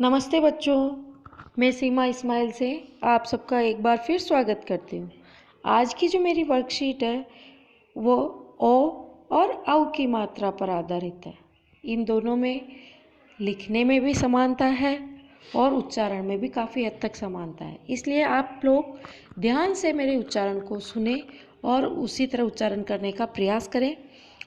नमस्ते बच्चों, मैं सीमा इस्माइल से आप सबका एक बार फिर स्वागत करती हूँ। आज की जो मेरी वर्कशीट है वो ओ और औ की मात्रा पर आधारित है। इन दोनों में लिखने में भी समानता है और उच्चारण में भी काफ़ी हद तक समानता है। इसलिए आप लोग ध्यान से मेरे उच्चारण को सुने और उसी तरह उच्चारण करने का प्रयास करें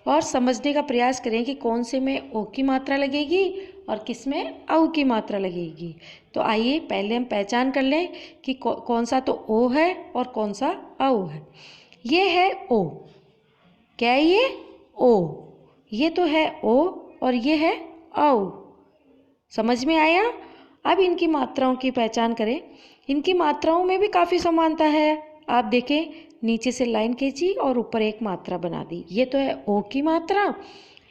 और समझने का प्रयास करें कि कौन से में ओ की मात्रा लगेगी और किस में औ की मात्रा लगेगी। तो आइए पहले हम पहचान कर लें कि कौन सा तो ओ है और कौन सा औ है। ये है ओ। क्या है ये? ओ। ये तो है ओ और ये है औ। समझ में आया? अब इनकी मात्राओं की पहचान करें। इनकी मात्राओं में भी काफ़ी समानता है। आप देखें, नीचे से लाइन खींची और ऊपर एक मात्रा बना दी। ये तो है ओ की मात्रा।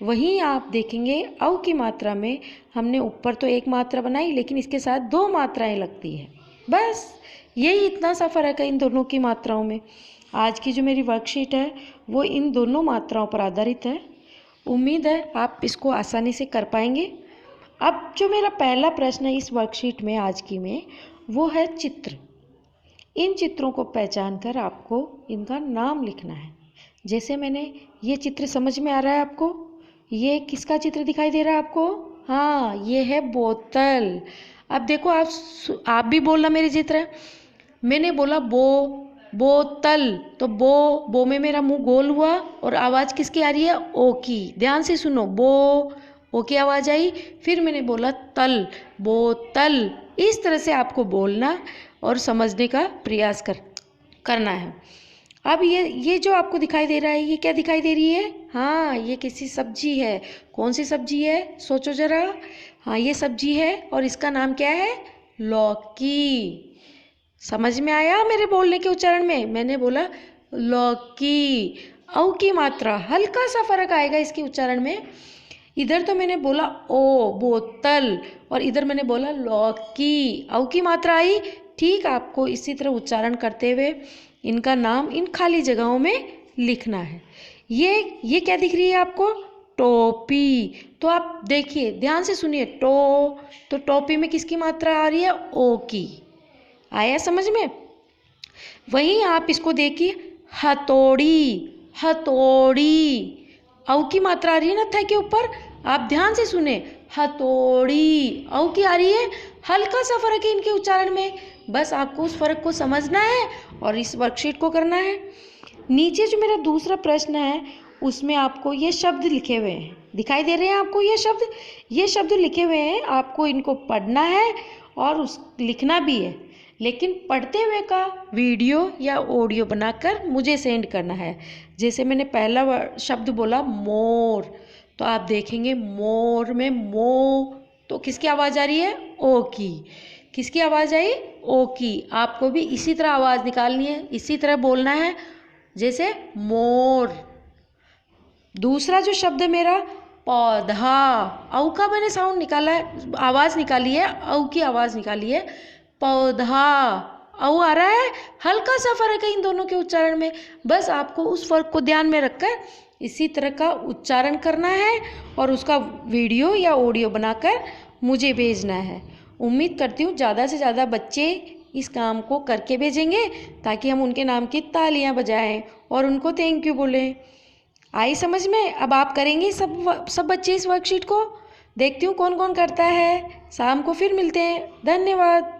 वहीं आप देखेंगे औ की मात्रा में हमने ऊपर तो एक मात्रा बनाई, लेकिन इसके साथ दो मात्राएं लगती है। बस यही इतना सा फर्क है इन दोनों की मात्राओं में। आज की जो मेरी वर्कशीट है वो इन दोनों मात्राओं पर आधारित है। उम्मीद है आप इसको आसानी से कर पाएंगे। अब जो मेरा पहला प्रश्न है इस वर्कशीट में आज की में, वो है चित्र। इन चित्रों को पहचान कर आपको इनका नाम लिखना है। जैसे मैंने ये चित्र समझ में आ रहा है आपको? ये किसका चित्र दिखाई दे रहा है आपको? हाँ, ये है बोतल। अब देखो आप भी बोलना मेरे चित्र। मैंने बोला बोतल, तो बो में मेरा मुंह गोल हुआ और आवाज़ किसकी आ रही है? ओ की। ध्यान से सुनो, ओ की आवाज़ आई। फिर मैंने बोला तल, बोतल। इस तरह से आपको बोलना और समझने का प्रयास करना है। अब ये जो आपको दिखाई दे रहा है, ये क्या दिखाई दे रही है? हाँ, ये किसी सब्जी है। कौन सी सब्जी है? सोचो जरा। हाँ, ये सब्जी है और इसका नाम क्या है? लौकी। समझ में आया मेरे बोलने के उच्चारण में? मैंने बोला लौकी। औ की मात्रा हल्का सा फर्क आएगा इसके उच्चारण में। इधर तो मैंने बोला ओ बोतल और इधर मैंने बोला लौकी। औ की मात्रा आई। ठीक आपको इसी तरह उच्चारण करते हुए इनका नाम इन खाली जगहों में लिखना है। ये क्या दिख रही है आपको? टोपी। तो आप देखिए, ध्यान से सुनिए। तो टोपी में किसकी मात्रा आ रही है? ओ की। आया समझ में? वहीं आप इसको देखिए, हथौड़ी। हथौड़ी। औ की मात्रा आ रही है ना था के ऊपर। आप ध्यान से सुने, हथौड़ी। औ की आ रही है। हल्का सा फर्क है इनके उच्चारण में। बस आपको उस फर्क को समझना है और इस वर्कशीट को करना है। नीचे जो मेरा दूसरा प्रश्न है उसमें आपको ये शब्द लिखे हुए हैं, दिखाई दे रहे हैं आपको? ये शब्द लिखे हुए हैं। आपको इनको पढ़ना है और लिखना भी है, लेकिन पढ़ते हुए का वीडियो या ऑडियो बनाकर मुझे सेंड करना है। जैसे मैंने पहला शब्द बोला मोर, तो आप देखेंगे मोर में मो, तो किसकी आवाज़ आ रही है? ओ की। किसकी आवाज़ आई? ओ की। आपको भी इसी तरह आवाज़ निकालनी है, इसी तरह बोलना है जैसे मोर। दूसरा जो शब्द है मेरा पौधा, औ का मैंने साउंड निकाला है, आवाज़ निकाली है, औ की आवाज़ निकाली है। पौधा, औ आ रहा है। हल्का सा फर्क है इन दोनों के उच्चारण में। बस आपको उस फर्क को ध्यान में रखकर इसी तरह का उच्चारण करना है और उसका वीडियो या ऑडियो बनाकर मुझे भेजना है। उम्मीद करती हूँ ज़्यादा से ज़्यादा बच्चे इस काम को करके भेजेंगे ताकि हम उनके नाम की तालियां बजाएं और उनको थैंक यू बोलें। आई समझ में? अब आप करेंगे सब बच्चे इस वर्कशीट को। देखती हूँ कौन कौन करता है। शाम को फिर मिलते हैं। धन्यवाद।